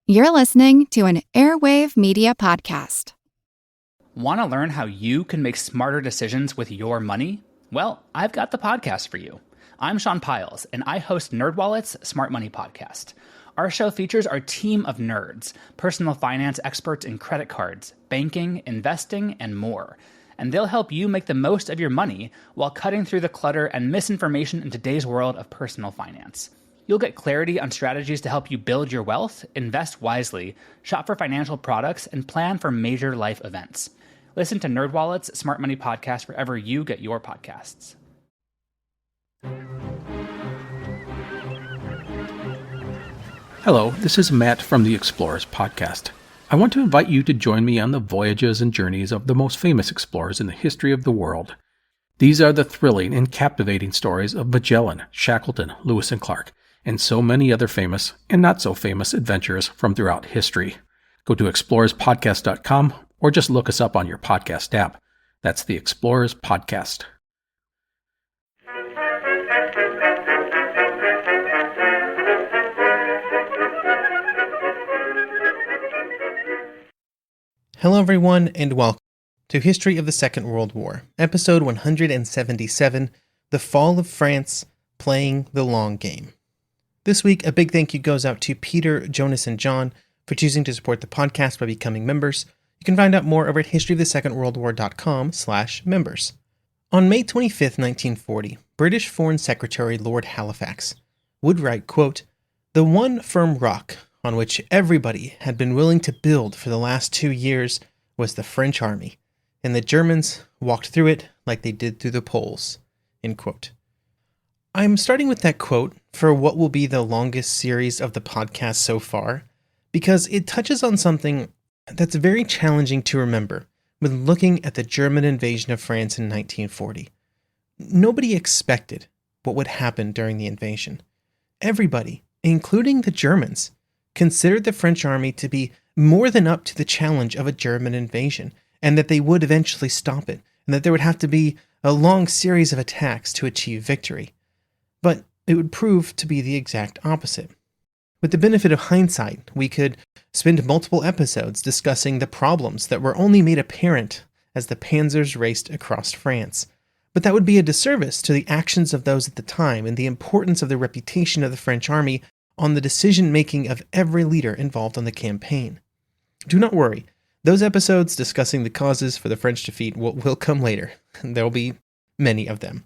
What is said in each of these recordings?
You're listening to an Airwave Media podcast. Want to learn how you can make smarter decisions with your money? Well, I've got the podcast for you. I'm Sean Piles, and I host NerdWallet's Smart Money Podcast. Our show features our team of nerds, personal finance experts in credit cards, banking, investing, and more. And they'll help you make the most of your money while cutting through the clutter and misinformation in today's world of personal finance. You'll get clarity on strategies to help you build your wealth, invest wisely, shop for financial products, and plan for major life events. Listen to NerdWallet's Smart Money Podcast wherever you get your podcasts. Hello, this is Matt from the Explorers Podcast. I want to invite you to join me on the voyages and journeys of the most famous explorers in the history of the world. These are the thrilling and captivating stories of Magellan, Shackleton, Lewis and Clark, and so many other famous and not so famous adventures from throughout history. Go to explorerspodcast.com or just look us up on your podcast app. That's the Explorers Podcast. Hello everyone and welcome to History of the Second World War, episode 177, The Fall of France, Playing the Long Game. This week, a big thank you goes out to Peter, Jonas, and John for choosing to support the podcast by becoming members. You can find out more over at historyofthesecondworldwar.com/members. On May 25, 1940, British Foreign Secretary Lord Halifax would write, quote, "The one firm rock on which everybody had been willing to build for the last 2 years was the French army, and the Germans walked through it like they did through the Poles." End quote. I'm starting with that quote for what will be the longest series of the podcast so far, because it touches on something that's very challenging to remember when looking at the German invasion of France in 1940. Nobody expected what would happen during the invasion. Everybody, including the Germans, considered the French army to be more than up to the challenge of a German invasion, and that they would eventually stop it, and that there would have to be a long series of attacks to achieve victory. But it would prove to be the exact opposite. With the benefit of hindsight, we could spend multiple episodes discussing the problems that were only made apparent as the panzers raced across France. But that would be a disservice to the actions of those at the time and the importance of the reputation of the French army on the decision-making of every leader involved on the campaign. Do not worry, those episodes discussing the causes for the French defeat will come later. There will be many of them.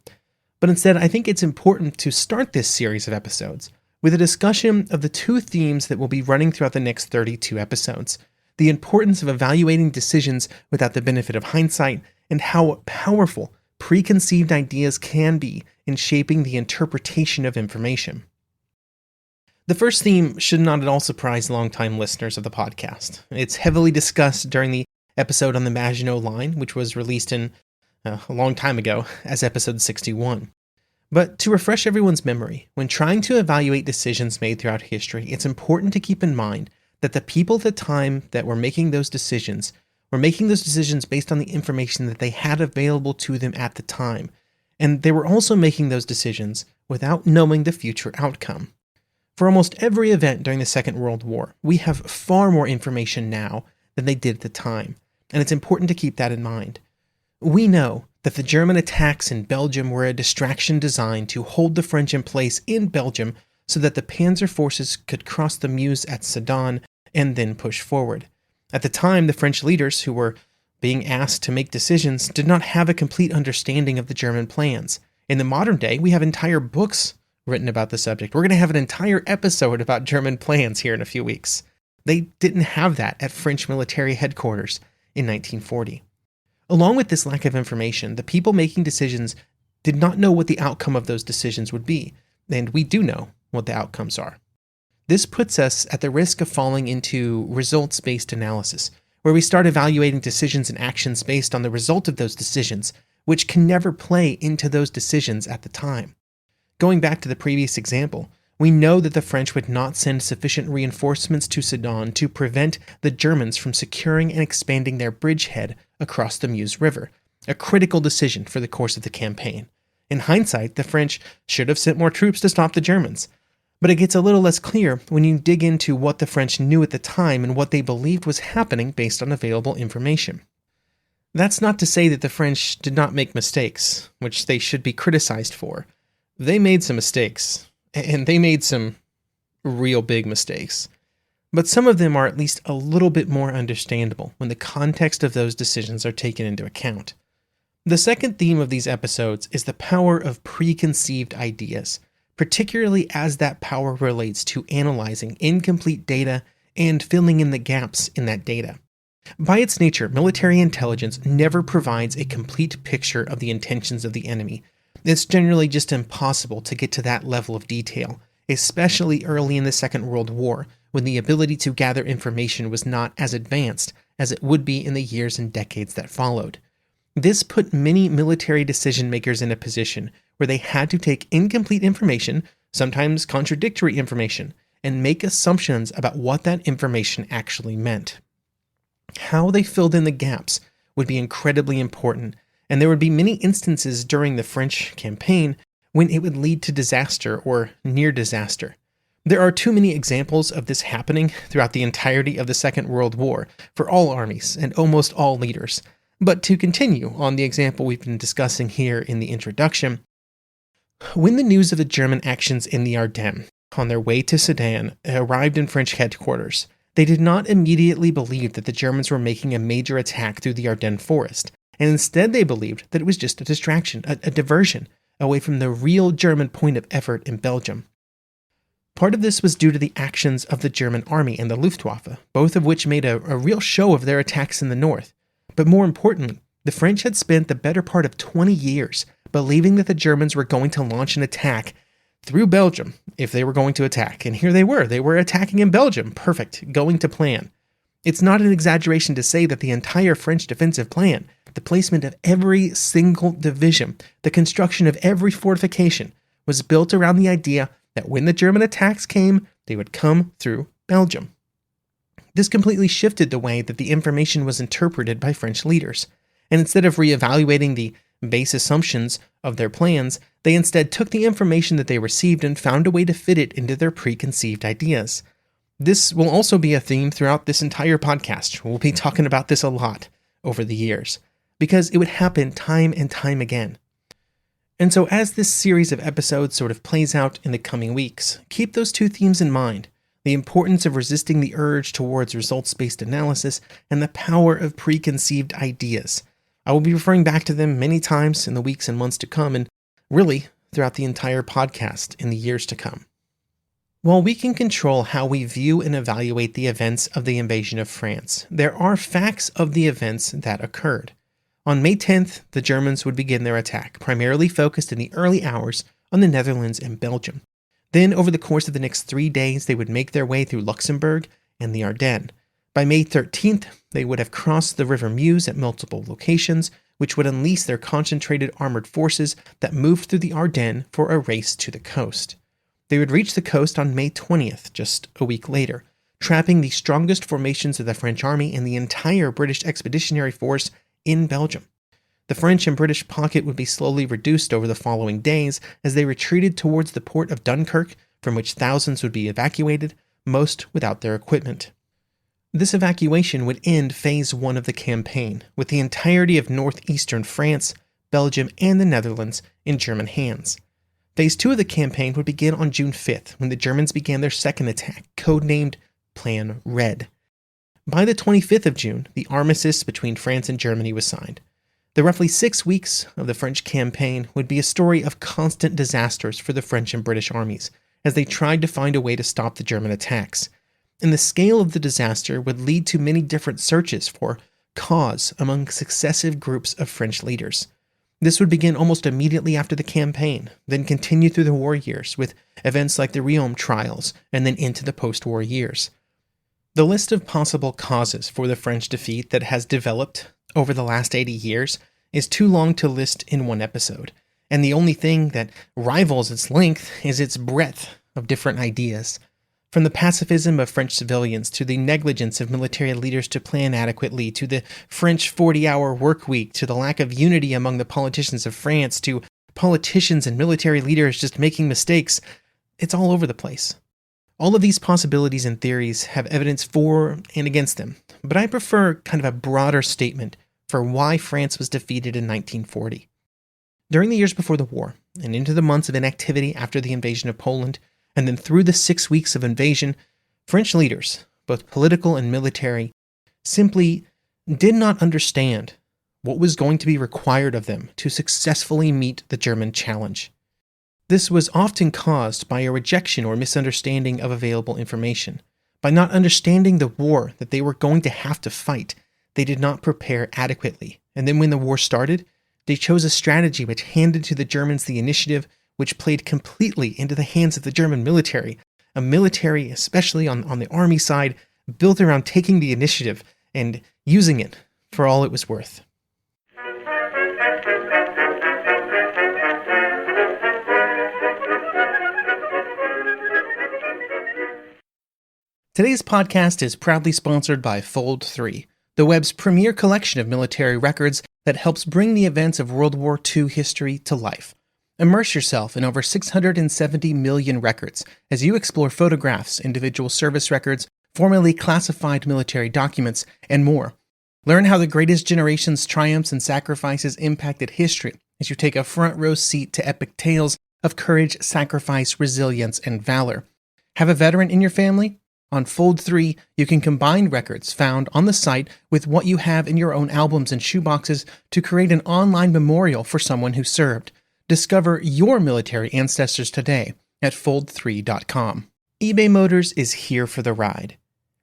But instead, I think it's important to start this series of episodes with a discussion of the two themes that will be running throughout the next 32 episodes: the importance of evaluating decisions without the benefit of hindsight, and how powerful preconceived ideas can be in shaping the interpretation of information. The first theme should not at all surprise longtime listeners of the podcast. It's heavily discussed during the episode on the Maginot Line, which was released a long time ago as episode 61. But to refresh everyone's memory, when trying to evaluate decisions made throughout history, it's important to keep in mind that the people at the time that were making those decisions based on the information that they had available to them at the time. And they were also making those decisions without knowing the future outcome. For almost every event during the Second World War, we have far more information now than they did at the time, and it's important to keep that in mind. We know that the German attacks in Belgium were a distraction designed to hold the French in place in Belgium so that the panzer forces could cross the Meuse at Sedan and then push forward. At the time, the French leaders who were being asked to make decisions did not have a complete understanding of the German plans. In the modern day, we have entire books written about the subject. We're going to have an entire episode about German plans here in a few weeks. They didn't have that at French military headquarters in 1940. Along with this lack of information, the people making decisions did not know what the outcome of those decisions would be, and we do know what the outcomes are. This puts us at the risk of falling into results-based analysis, where we start evaluating decisions and actions based on the result of those decisions, which can never play into those decisions at the time. Going back to the previous example, we know that the French would not send sufficient reinforcements to Sedan to prevent the Germans from securing and expanding their bridgehead across the Meuse River, a critical decision for the course of the campaign. In hindsight, the French should have sent more troops to stop the Germans. But it gets a little less clear when you dig into what the French knew at the time and what they believed was happening based on available information. That's not to say that the French did not make mistakes, which they should be criticized for. They made some mistakes, and they made some real big mistakes. But some of them are at least a little bit more understandable when the context of those decisions are taken into account. The second theme of these episodes is the power of preconceived ideas, particularly as that power relates to analyzing incomplete data and filling in the gaps in that data. By its nature, military intelligence never provides a complete picture of the intentions of the enemy. It's generally just impossible to get to that level of detail, especially early in the Second World War, when the ability to gather information was not as advanced as it would be in the years and decades that followed. This put many military decision makers in a position where they had to take incomplete information, sometimes contradictory information, and make assumptions about what that information actually meant. How they filled in the gaps would be incredibly important, and there would be many instances during the French campaign when it would lead to disaster or near disaster. There are too many examples of this happening throughout the entirety of the Second World War for all armies and almost all leaders. But to continue on the example we've been discussing here in the introduction, when the news of the German actions in the Ardennes on their way to Sedan arrived in French headquarters, they did not immediately believe that the Germans were making a major attack through the Ardennes forest, and instead they believed that it was just a distraction, a diversion, away from the real German point of effort in Belgium. Part of this was due to the actions of the German army and the Luftwaffe, both of which made a real show of their attacks in the north. But more importantly, the French had spent the better part of 20 years believing that the Germans were going to launch an attack through Belgium if they were going to attack. And here they were attacking in Belgium. Perfect, going to plan. It's not an exaggeration to say that the entire French defensive plan, the placement of every single division, the construction of every fortification, was built around the idea that when the German attacks came, they would come through Belgium. This completely shifted the way that the information was interpreted by French leaders, and instead of reevaluating the base assumptions of their plans, they instead took the information that they received and found a way to fit it into their preconceived ideas. This will also be a theme throughout this entire podcast. We'll be talking about this a lot over the years, because it would happen time and time again. And so as this series of episodes sort of plays out in the coming weeks, keep those two themes in mind: the importance of resisting the urge towards results-based analysis and the power of preconceived ideas. I will be referring back to them many times in the weeks and months to come, and really throughout the entire podcast in the years to come. While we can control how we view and evaluate the events of the invasion of France, there are facts of the events that occurred. On May 10th, the Germans would begin their attack, primarily focused in the early hours on the Netherlands and Belgium. Then, over the course of the next 3 days, they would make their way through Luxembourg and the Ardennes. By May 13th, they would have crossed the River Meuse at multiple locations, which would unleash their concentrated armored forces that moved through the Ardennes for a race to the coast. They would reach the coast on May 20th, just a week later, trapping the strongest formations of the French army and the entire British Expeditionary Force in Belgium. The French and British pocket would be slowly reduced over the following days as they retreated towards the port of Dunkirk, from which thousands would be evacuated, most without their equipment. This evacuation would end Phase 1 of the campaign, with the entirety of northeastern France, Belgium, and the Netherlands in German hands. Phase 2 of the campaign would begin on June 5th, when the Germans began their second attack, codenamed Plan Red. By the 25th of June, the armistice between France and Germany was signed. The roughly 6 weeks of the French campaign would be a story of constant disasters for the French and British armies, as they tried to find a way to stop the German attacks. And the scale of the disaster would lead to many different searches for cause among successive groups of French leaders. This would begin almost immediately after the campaign, then continue through the war years with events like the Riom trials, and then into the post-war years. The list of possible causes for the French defeat that has developed over the last 80 years is too long to list in one episode, and the only thing that rivals its length is its breadth of different ideas. From the pacifism of French civilians, to the negligence of military leaders to plan adequately, to the French 40-hour work week, to the lack of unity among the politicians of France, to politicians and military leaders just making mistakes, it's all over the place. All of these possibilities and theories have evidence for and against them, but I prefer kind of a broader statement for why France was defeated in 1940. During the years before the war, and into the months of inactivity after the invasion of Poland, and then through the 6 weeks of invasion, French leaders, both political and military, simply did not understand what was going to be required of them to successfully meet the German challenge. This was often caused by a rejection or misunderstanding of available information. By not understanding the war that they were going to have to fight, they did not prepare adequately. And then when the war started, they chose a strategy which handed to the Germans the initiative, which played completely into the hands of the German military. A military, especially on the army side, built around taking the initiative and using it for all it was worth. Today's podcast is proudly sponsored by Fold 3, the web's premier collection of military records that helps bring the events of World War II history to life. Immerse yourself in over 670 million records as you explore photographs, individual service records, formerly classified military documents, and more. Learn how the greatest generation's triumphs and sacrifices impacted history as you take a front row seat to epic tales of courage, sacrifice, resilience, and valor. Have a veteran in your family? On Fold 3, you can combine records found on the site with what you have in your own albums and shoeboxes to create an online memorial for someone who served. Discover your military ancestors today at fold3.com. eBay Motors is here for the ride.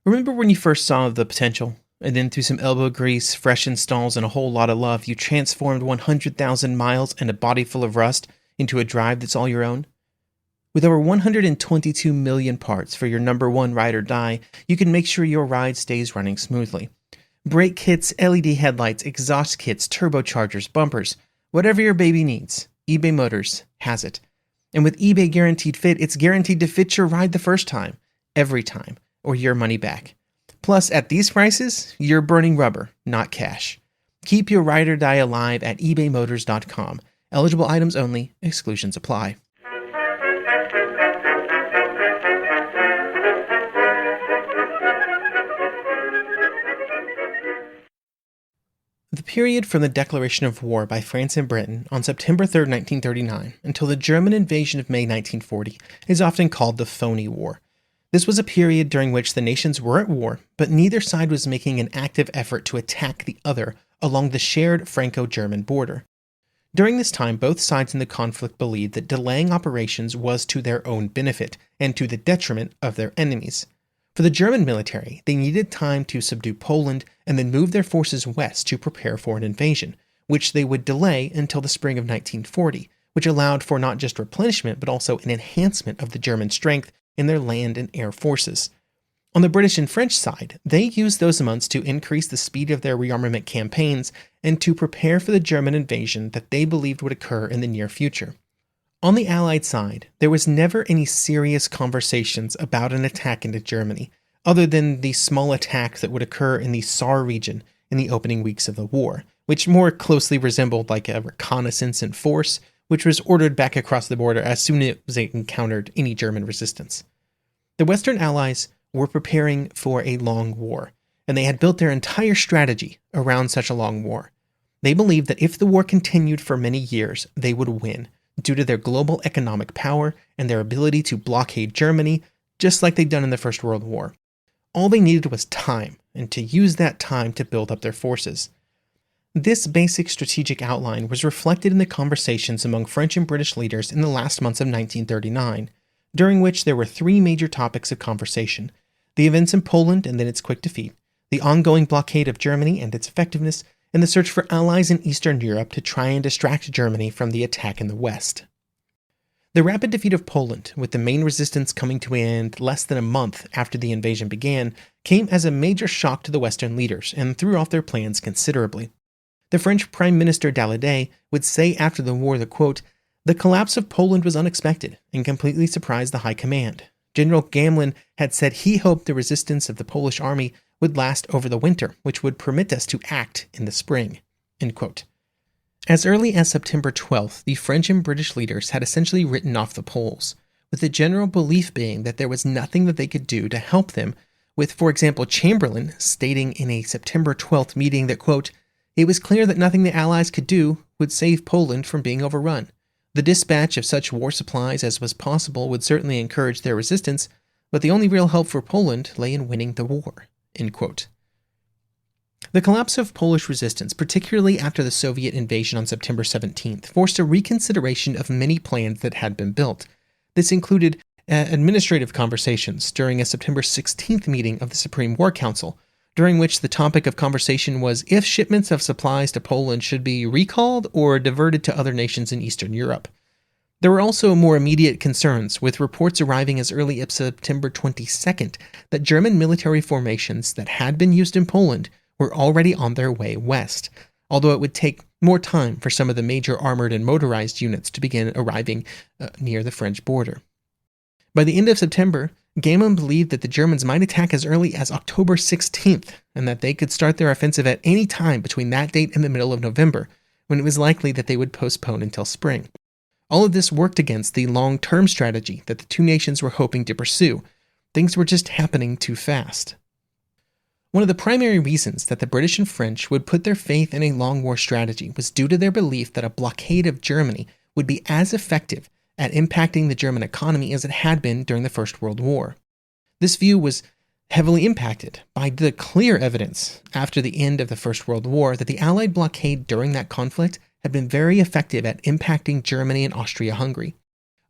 Remember when you first saw the potential? And then through some elbow grease, fresh installs, and a whole lot of love, you transformed 100,000 miles and a body full of rust into a drive that's all your own? With over 122 million parts for your number one ride or die, you can make sure your ride stays running smoothly. Brake kits, LED headlights, exhaust kits, turbochargers, bumpers, whatever your baby needs, eBay Motors has it. And with eBay Guaranteed Fit, it's guaranteed to fit your ride the first time, every time, or your money back. Plus, at these prices, you're burning rubber, not cash. Keep your ride or die alive at ebaymotors.com. Eligible items only, exclusions apply. The period from the declaration of war by France and Britain on September 3, 1939, until the German invasion of May 1940 is often called the Phony War. This was a period during which the nations were at war, but neither side was making an active effort to attack the other along the shared Franco-German border. During this time, both sides in the conflict believed that delaying operations was to their own benefit and to the detriment of their enemies. For the German military, they needed time to subdue Poland and then move their forces west to prepare for an invasion, which they would delay until the spring of 1940, which allowed for not just replenishment but also an enhancement of the German strength in their land and air forces. On the British and French side, they used those months to increase the speed of their rearmament campaigns and to prepare for the German invasion that they believed would occur in the near future. On the Allied side, there was never any serious conversations about an attack into Germany, other than the small attack that would occur in the Saar region in the opening weeks of the war, which more closely resembled like a reconnaissance in force, which was ordered back across the border as soon as it encountered any German resistance. The Western Allies were preparing for a long war, and they had built their entire strategy around such a long war. They believed that if the war continued for many years, they would win, due to their global economic power and their ability to blockade Germany, just like they'd done in the First World War. All they needed was time, and to use that time to build up their forces. This basic strategic outline was reflected in the conversations among French and British leaders in the last months of 1939, during which there were three major topics of conversation: the events in Poland and then its quick defeat, the ongoing blockade of Germany and its effectiveness, and the search for allies in Eastern Europe to try and distract Germany from the attack in the West. The rapid defeat of Poland, with the main resistance coming to an end less than a month after the invasion began, came as a major shock to the Western leaders and threw off their plans considerably. The French Prime Minister Daladier would say after the war that, quote, "The collapse of Poland was unexpected and completely surprised the high command. General Gamlin had said he hoped the resistance of the Polish army would last over the winter, which would permit us to act in the spring." End quote. As early as September 12th, the French and British leaders had essentially written off the Poles. with the general belief being that there was nothing that they could do to help them, with, for example, Chamberlain stating in a September 12th meeting that, quote, "It was clear that nothing the Allies could do would save Poland from being overrun. The dispatch of such war supplies as was possible would certainly encourage their resistance, but the only real help for Poland lay in winning the war." End quote. The collapse of Polish resistance, particularly after the Soviet invasion on September 17th, forced a reconsideration of many plans that had been built. This included administrative conversations during a September 16th meeting of the Supreme War Council, during which the topic of conversation was if shipments of supplies to Poland should be recalled or diverted to other nations in Eastern Europe. There were also more immediate concerns, with reports arriving as early as September 22nd that German military formations that had been used in Poland were already on their way west, although it would take more time for some of the major armored and motorized units to begin arriving near the French border. By the end of September, Gehman believed that the Germans might attack as early as October 16th, and that they could start their offensive at any time between that date and the middle of November, when it was likely that they would postpone until spring. All of this worked against the long-term strategy that the two nations were hoping to pursue. Things were just happening too fast. One of the primary reasons that the British and French would put their faith in a long war strategy was due to their belief that a blockade of Germany would be as effective at impacting the German economy as it had been during the First World War. This view was heavily impacted by the clear evidence after the end of the First World War that the Allied blockade during that conflict had been very effective at impacting Germany and Austria-Hungary.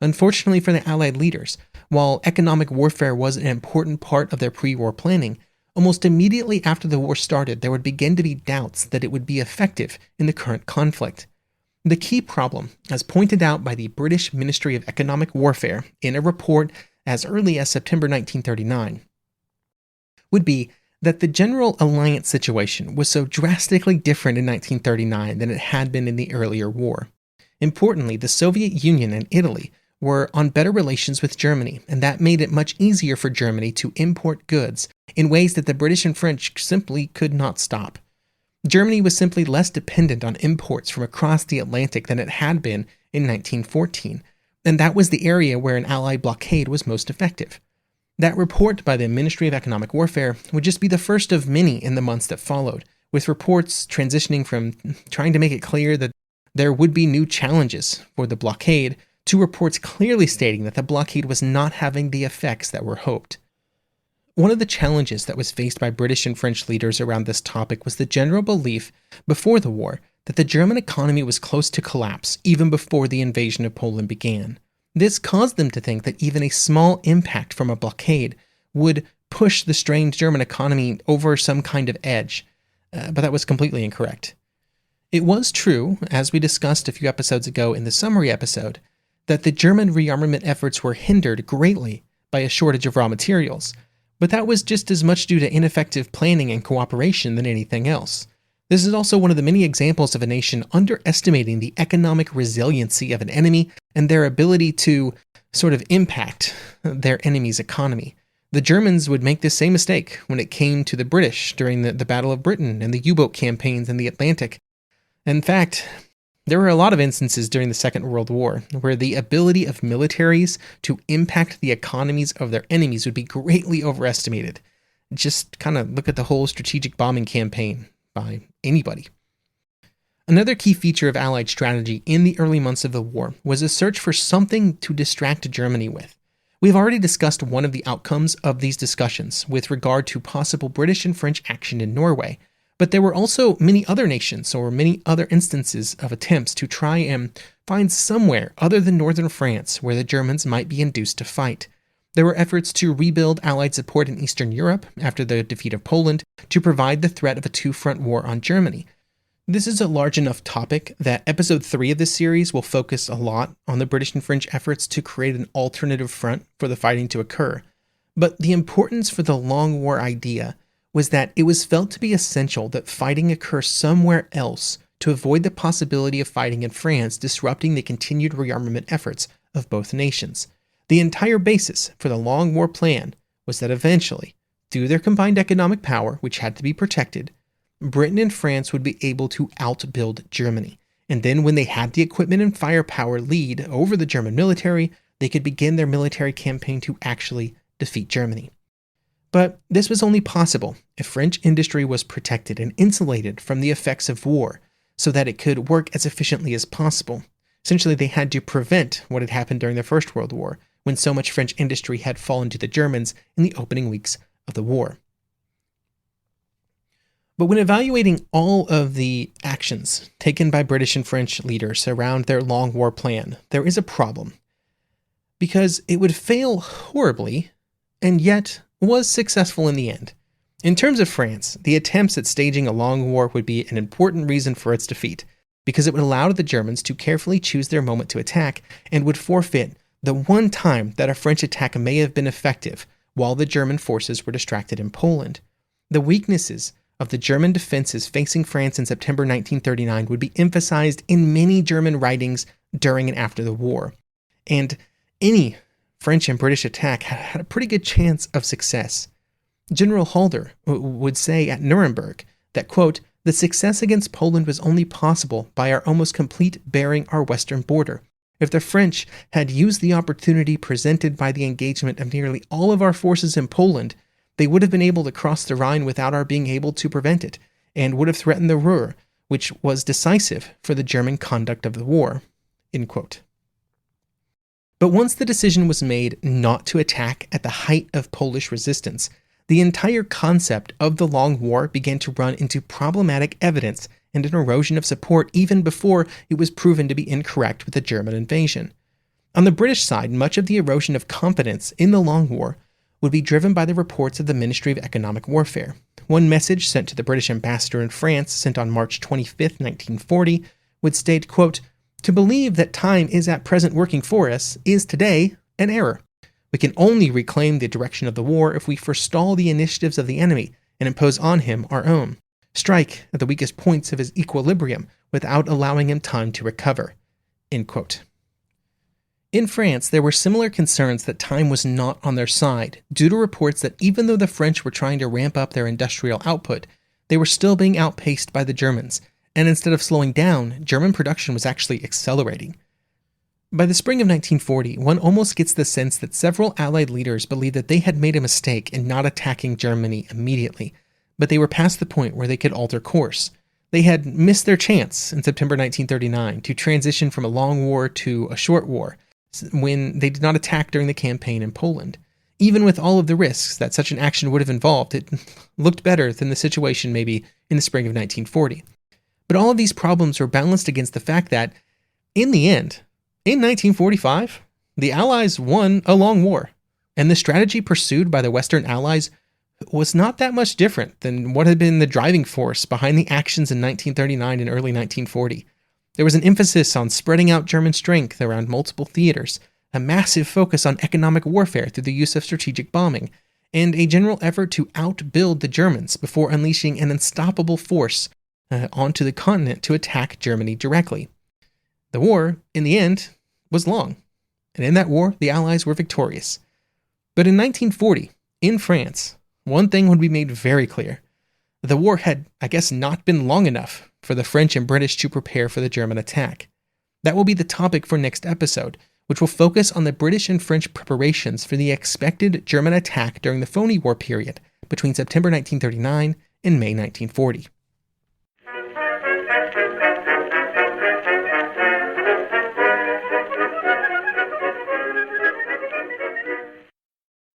Unfortunately for the Allied leaders, while economic warfare was an important part of their pre-war planning, almost immediately after the war started, there would begin to be doubts that it would be effective in the current conflict. The key problem, as pointed out by the British Ministry of Economic Warfare in a report as early as September 1939, would be that the general alliance situation was so drastically different in 1939 than it had been in the earlier war. Importantly, the Soviet Union and Italy were on better relations with Germany, and that made it much easier for Germany to import goods in ways that the British and French simply could not stop. Germany was simply less dependent on imports from across the Atlantic than it had been in 1914, and that was the area where an Allied blockade was most effective. That report by the Ministry of Economic Warfare would just be the first of many in the months that followed, with reports transitioning from trying to make it clear that there would be new challenges for the blockade to reports clearly stating that the blockade was not having the effects that were hoped. One of the challenges that was faced by British and French leaders around this topic was the general belief before the war that the German economy was close to collapse even before the invasion of Poland began. This caused them to think that even a small impact from a blockade would push the strained German economy over some kind of edge, but that was completely incorrect. It was true, as we discussed a few episodes ago in the summary episode, that the German rearmament efforts were hindered greatly by a shortage of raw materials, but that was just as much due to ineffective planning and cooperation than anything else. This is also one of the many examples of a nation underestimating the economic resiliency of an enemy and their ability to sort of impact their enemy's economy. The Germans would make this same mistake when it came to the British during the Battle of Britain and the U-boat campaigns in the Atlantic. In fact, there were a lot of instances during the Second World War where the ability of militaries to impact the economies of their enemies would be greatly overestimated. Just kind of look at the whole strategic bombing campaign by anybody. Another key feature of Allied strategy in the early months of the war was a search for something to distract Germany with. We've already discussed one of the outcomes of these discussions with regard to possible British and French action in Norway, but there were also many other nations or many other instances of attempts to try and find somewhere other than northern France where the Germans might be induced to fight. There were efforts to rebuild Allied support in Eastern Europe after the defeat of Poland to provide the threat of a two-front war on Germany. This is a large enough topic that episode 3 of this series will focus a lot on the British and French efforts to create an alternative front for the fighting to occur. But the importance for the long war idea was that it was felt to be essential that fighting occur somewhere else to avoid the possibility of fighting in France disrupting the continued rearmament efforts of both nations. The entire basis for the long war plan was that eventually, through their combined economic power, which had to be protected, Britain and France would be able to outbuild Germany. And then when they had the equipment and firepower lead over the German military, they could begin their military campaign to actually defeat Germany. But this was only possible if French industry was protected and insulated from the effects of war so that it could work as efficiently as possible. Essentially, they had to prevent what had happened during the First World War, when so much French industry had fallen to the Germans in the opening weeks of the war. But when evaluating all of the actions taken by British and French leaders around their long war plan, there is a problem. Because it would fail horribly, and yet was successful in the end. In terms of France, the attempts at staging a long war would be an important reason for its defeat, because it would allow the Germans to carefully choose their moment to attack and would forfeit the one time that a French attack may have been effective while the German forces were distracted in Poland. The weaknesses of the German defenses facing France in September 1939 would be emphasized in many German writings during and after the war. And any French and British attack had a pretty good chance of success. General Halder would say at Nuremberg that, quote, "The success against Poland was only possible by our almost complete bearing our western border. If the French had used the opportunity presented by the engagement of nearly all of our forces in Poland, they would have been able to cross the Rhine without our being able to prevent it, and would have threatened the Ruhr, which was decisive for the German conduct of the war." End quote. But once the decision was made not to attack at the height of Polish resistance, the entire concept of the Long War began to run into problematic evidence and an erosion of support even before it was proven to be incorrect with the German invasion. On the British side, much of the erosion of confidence in the Long War would be driven by the reports of the Ministry of Economic Warfare. One message sent to the British ambassador in France, sent on March 25, 1940, would state, quote, "To believe that time is at present working for us is today an error. We can only reclaim the direction of the war if we forestall the initiatives of the enemy and impose on him our own. Strike at the weakest points of his equilibrium without allowing him time to recover." End quote. In France, there were similar concerns that time was not on their side, due to reports that even though the French were trying to ramp up their industrial output, they were still being outpaced by the Germans, and instead of slowing down, German production was actually accelerating. By the spring of 1940, one almost gets the sense that several Allied leaders believed that they had made a mistake in not attacking Germany immediately, but they were past the point where they could alter course. They had missed their chance in September 1939 to transition from a long war to a short war, when they did not attack during the campaign in Poland. Even with all of the risks that such an action would have involved, it looked better than the situation maybe in the spring of 1940. But all of these problems were balanced against the fact that, in the end, in 1945, the Allies won a long war, and the strategy pursued by the Western Allies was not that much different than what had been the driving force behind the actions in 1939 and early 1940. There was an emphasis on spreading out German strength around multiple theaters, a massive focus on economic warfare through the use of strategic bombing, and a general effort to outbuild the Germans before unleashing an unstoppable force onto the continent to attack Germany directly. The war, in the end, was long, and in that war, the Allies were victorious. But in 1940, in France, one thing would be made very clear. The war had, not been long enough for the French and British to prepare for the German attack. That will be the topic for next episode, which will focus on the British and French preparations for the expected German attack during the Phoney War period between September 1939 and May 1940.